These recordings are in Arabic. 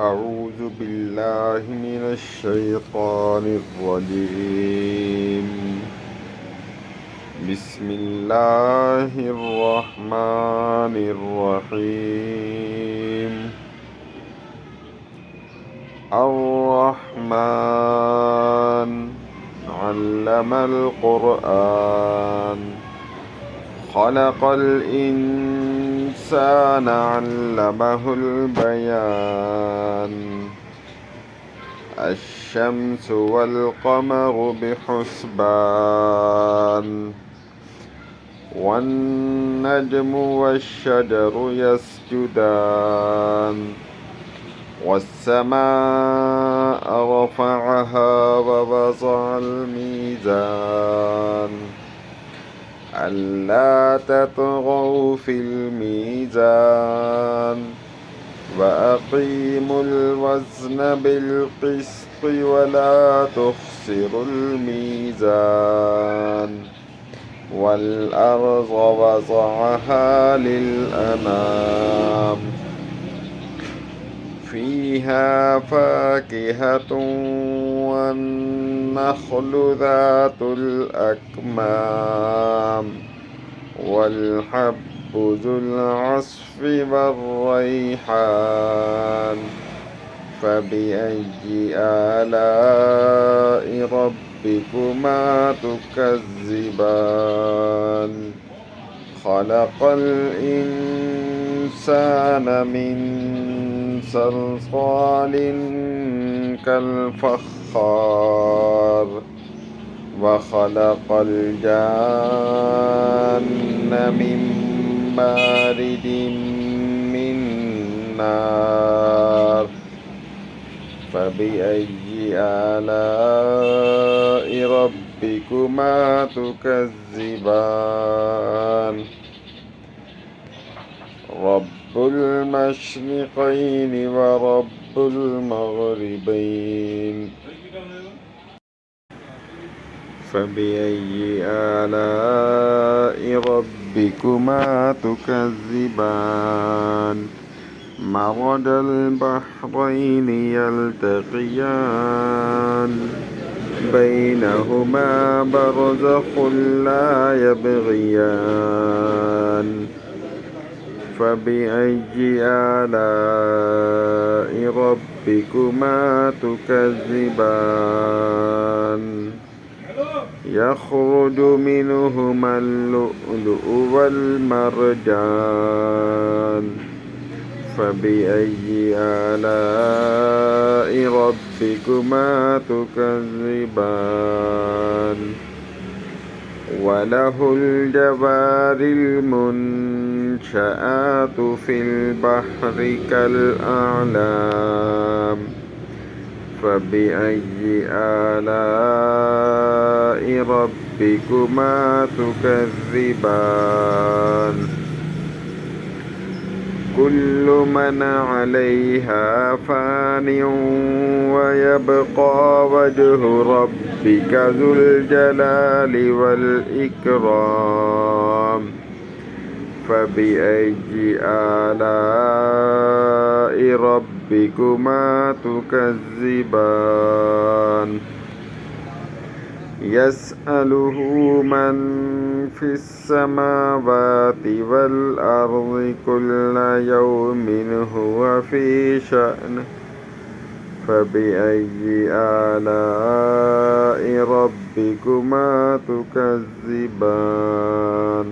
أعوذ بالله من الشيطان الرجيم. بسم الله الرحمن الرحيم. الرحمن علم القرآن خلق الإنسان علمه البيان. الشمس والقمر بحسبان والنجم والشجر يسجدان والسماء رفعها ووضع الميزان ألا تطغوا في الميزان وأقيموا الوزن بالقسط ولا تخسروا الميزان والأرض وضعها للأنام فيها فاكهة والنخل ذات الأكمام والحب ذو العصف والريحان. فبأي آلاء ربكما تكذبان. خلق الإنسان من صلصال كالفخار وخلق الجان من مارد من نار. فبأي آلاء ربكما تكذبان. رب المشرقين ورب المغربين. فبأي آلاء ربكما تكذبان. مرج البحرين يلتقيان بينهما برزخ لا يبغيان. فبأي آلاء ربكما تكذبان. يخرج منهما اللؤلؤ والمرجان. فبأي آلاء ربكما تكذبان. وله الجوار المنشآت في البحر كالأعلام. فبأي آلاء ربكما تكذبان. كل من عليها فان ويبقى وجه ربك ذو الجلال والإكرام. فبأي آلاء ربكما تكذبان. يسأله من في السماوات والأرض كل يوم هو في شأن. فبأي آلاء ربكما تكذبان.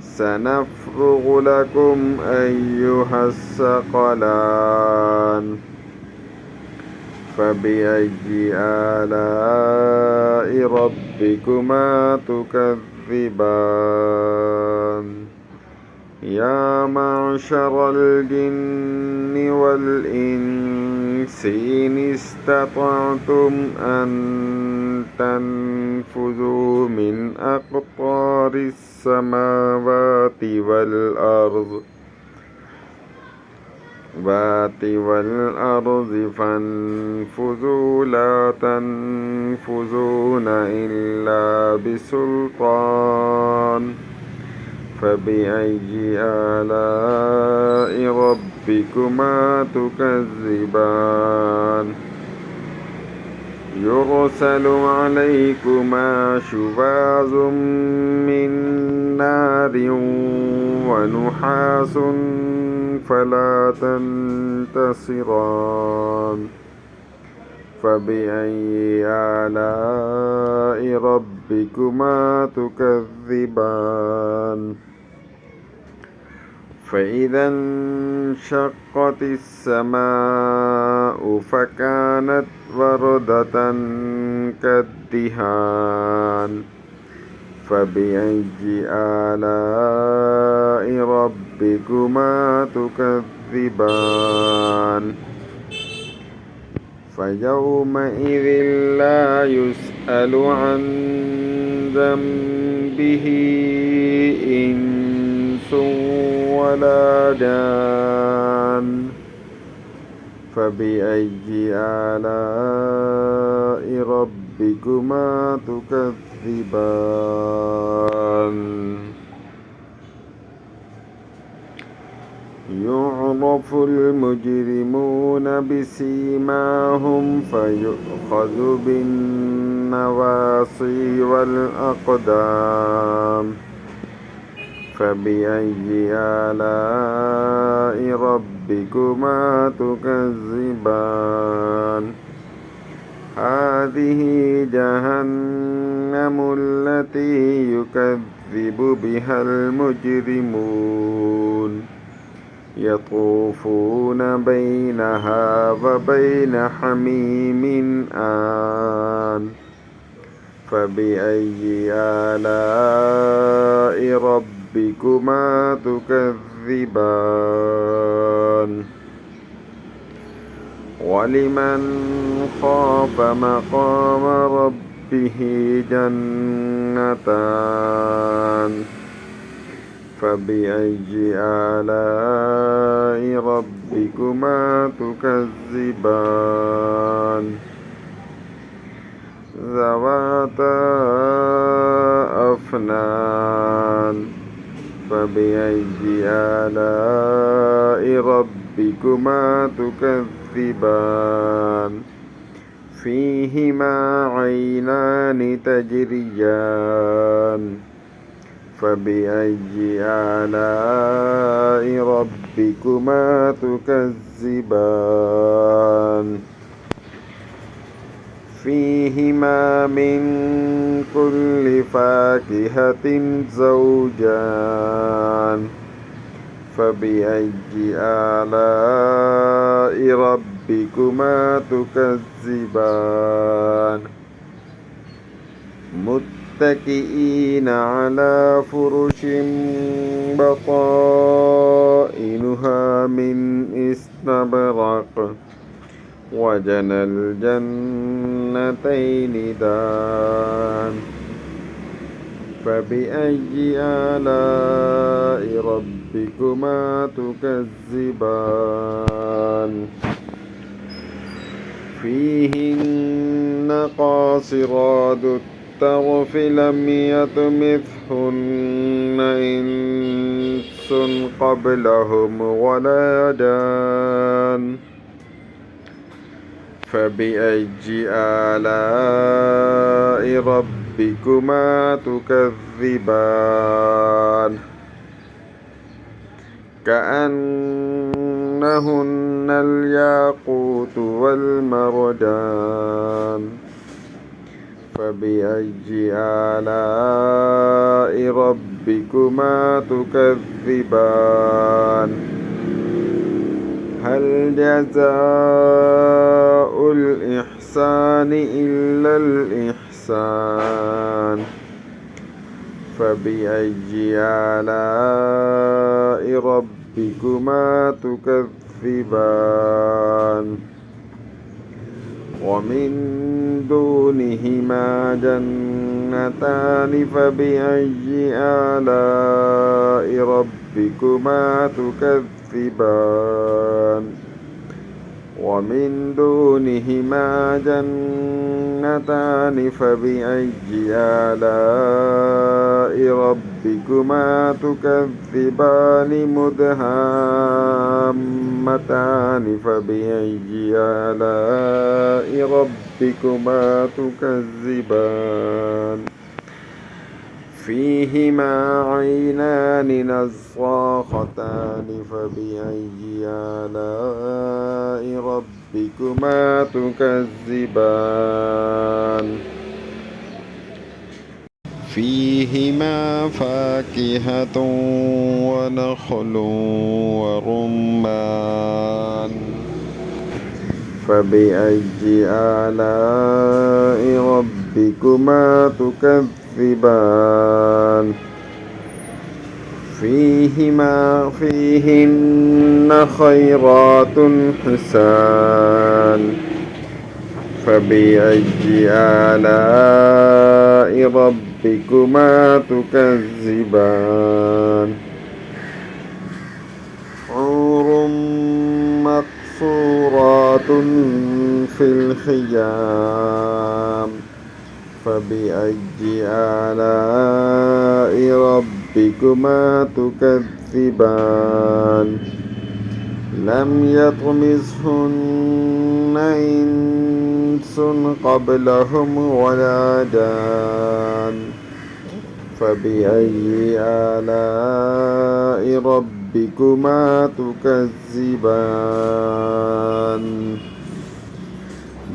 سنفرغ لكم أيها الثقلان. فبأي آلاء ربكما تكذبان. يا معشر الجن والإنس إن استطعتم أن تنفذوا من أقطار السماوات والأرض فانفذوا لا تنفذون إلا بسلطان. فبأي آلاء ربكما ربكما تكذبان يرسل عليكما شواظ من نار ونحاس فلا تنتصران فبأي آلاء ربكما تكذبان فإذا انشقت السماء فكانت وردة كالدهان فبأي آلاء ربكما تكذبان فيومئذ لا يسأل عن ذنبه إنس ولا جان فبأي آلاء ربكما تكذبان يعرف المجرمون بسيماهم فيؤخذ بالنواصي والأقدام فبأي آلاء ربكما تكذبان هذه جهنم التي يكذب بها المجرمون يطوفون بينها وبين حميم آن فبأي آلاء ربكما تكذبان ولمن خاف مقام ربه جنتان فبأي آلاء ربكما تكذبان ذواتا أفنان فبأي آلاء ربكما تكذبان فيهما عينان تجريان فبأي آلاء ربكما تكذبان فيهما من كل فاكهة زوجان فبأي آلاء ربكما تكذبان متكئين على فرش بطائنها من استبرق وجنى الجنتين دان فبأي آلاء ربكما تكذبان فيهن قاصرات الطرف لم يطمثهن إنس قبلهم ولا جان فبأي آلاء ربكما تكذبان كأنهن الياقوت والمرجان فبأي آلاء ربكما تكذبان هل جزاء الإحسان إلا الإحسان فبأي آلاء ربكما تكذبان ومن دونهما جنتان فبأي آلاء ربكما تكذبان ومن دونهما جنتان فبأي آلاء ربكما تكذبان مدهامتان رحمتان فبأي آلاء ربكما تكذبان فيهما عينان نضاختان فبأي آلاء ربكما تكذبان فيهما فاكهة ونخل ورمان فبأي آلاء ربكما تكذبان فيهن خيرات حسان فبأي آلاء ربكما تكذبان حور مقصورات في الخيام فبأي آلاء ربكما تكذبان لم يطمثهن إنس قبلهم ولا جان فبأي آلاء ربكما تكذبان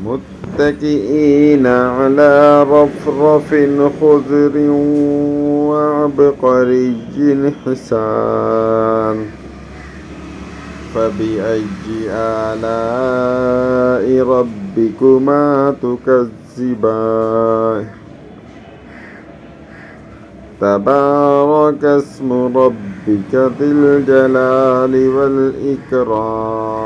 متكئين على رفرف خضر وعبقري حسان فبأي آلاء ربكما تكذبان تبارك اسم ربك ذي الجلال والإكرام